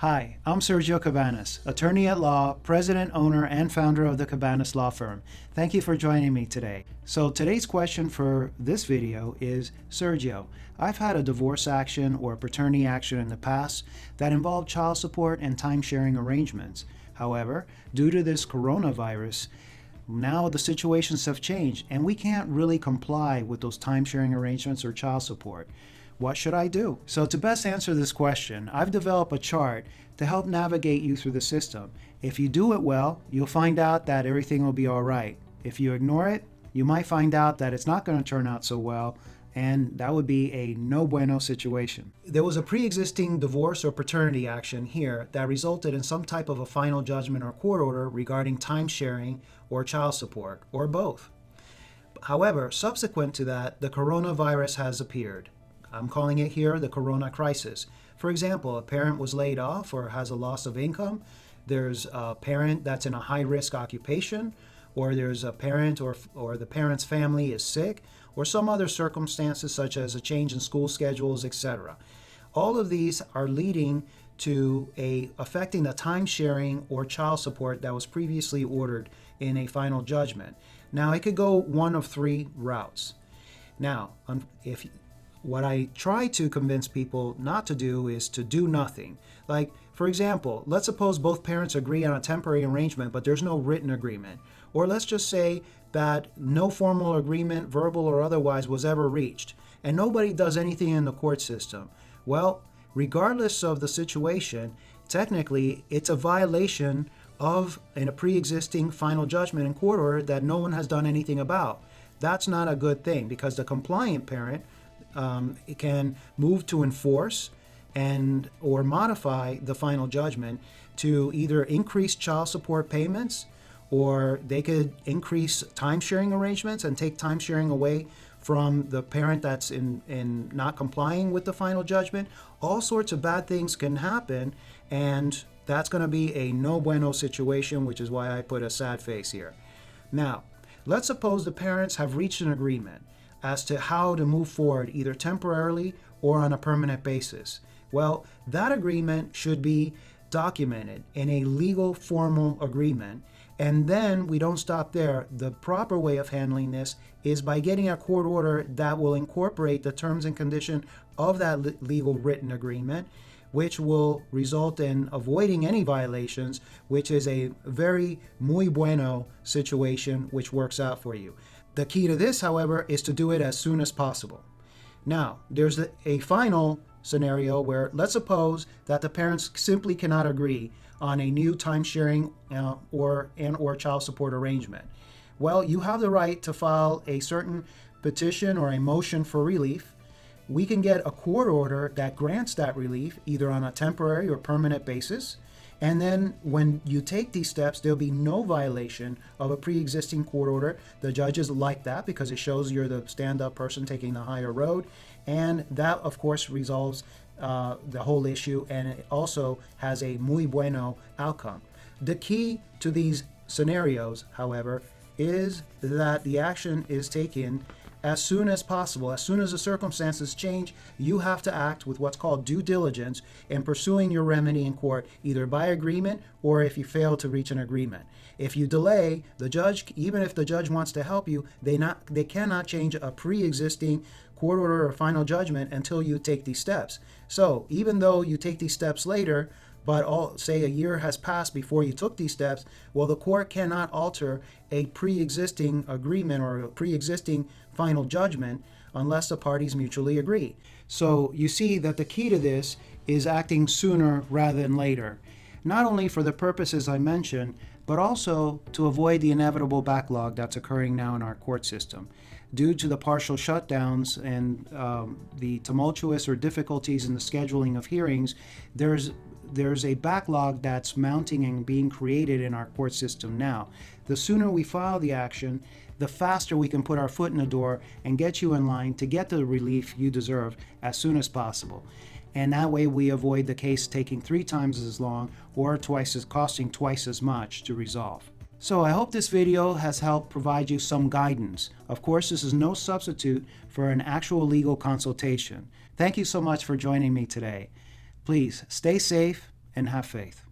Hi, I'm Sergio Cabanas, attorney at law, president, owner, and founder of the Cabanas Law Firm. Thank you for joining me today. So today's question for this video is, Sergio, I've had a divorce action or a paternity action in the past that involved child support and time-sharing arrangements. However, due to this coronavirus, now the situations have changed and we can't really comply with those time-sharing arrangements or child support. What should I do? So to best answer this question, I've developed a chart to help navigate you through the system. If you do it well, you'll find out that everything will be all right. If you ignore it, you might find out that it's not going to turn out so well, and that would be a no bueno situation. There was a pre-existing divorce or paternity action here that resulted in some type of a final judgment or court order regarding time sharing or child support, or both. However, subsequent to that, the coronavirus has appeared. I'm calling it here the corona crisis. For example, a parent was laid off or has a loss of income. There's a parent that's in a high-risk occupation, or there's a parent or the parent's family is sick, or some other circumstances such as a change in school schedules, etc. All of these are leading to affecting the time sharing or child support that was previously ordered in a final judgment. Now, it could go one of three routes. Now, what I try to convince people not to do is to do nothing. Like, for example, let's suppose both parents agree on a temporary arrangement, but there's no written agreement. Or let's just say that no formal agreement, verbal or otherwise, was ever reached, and nobody does anything in the court system. Well, regardless of the situation, technically, it's a violation of a pre-existing final judgment in court order that no one has done anything about. That's not a good thing, because the compliant parent it can move to enforce or modify the final judgment to either increase child support payments, or they could increase time-sharing arrangements and take time-sharing away from the parent that's in not complying with the final judgment. All sorts of bad things can happen, and that's going to be a no bueno situation, which is why I put a sad face here. Now, let's suppose the parents have reached an agreement as to how to move forward, either temporarily or on a permanent basis. Well, that agreement should be documented in a legal formal agreement. And then we don't stop there. The proper way of handling this is by getting a court order that will incorporate the terms and conditions of that legal written agreement, which will result in avoiding any violations, which is a very muy bueno situation which works out for you. The key to this, however, is to do it as soon as possible. Now, there's a final scenario where let's suppose that the parents simply cannot agree on a new time-sharing or child support arrangement. Well, you have the right to file a certain petition or a motion for relief. We can get a court order that grants that relief, either on a temporary or permanent basis. And then when you take these steps, there'll be no violation of a pre-existing court order. The judges like that because it shows you're the stand-up person taking the higher road. And that, of course, resolves the whole issue, and it also has a muy bueno outcome. The key to these scenarios, however, is that the action is taken as soon as possible. As soon as the circumstances change, you have to act with what's called due diligence in pursuing your remedy in court, either by agreement or if you fail to reach an agreement. If you delay, the judge, even if the judge wants to help you, they cannot change a pre-existing court order or final judgment until you take these steps. So even though you take these steps later, but say a year has passed before you took these steps, well, the court cannot alter a pre-existing agreement or a pre-existing final judgment unless the parties mutually agree. So you see that the key to this is acting sooner rather than later, not only for the purposes I mentioned, but also to avoid the inevitable backlog that's occurring now in our court system. Due to the partial shutdowns and the tumultuous or difficulties in the scheduling of hearings, there's a backlog that's mounting and being created in our court system now. The sooner we file the action, the faster we can put our foot in the door and get you in line to get the relief you deserve as soon as possible. And that way we avoid the case taking 3 times as long or costing twice as much to resolve. So I hope this video has helped provide you some guidance. Of course, this is no substitute for an actual legal consultation. Thank you so much for joining me today. Please stay safe and have faith.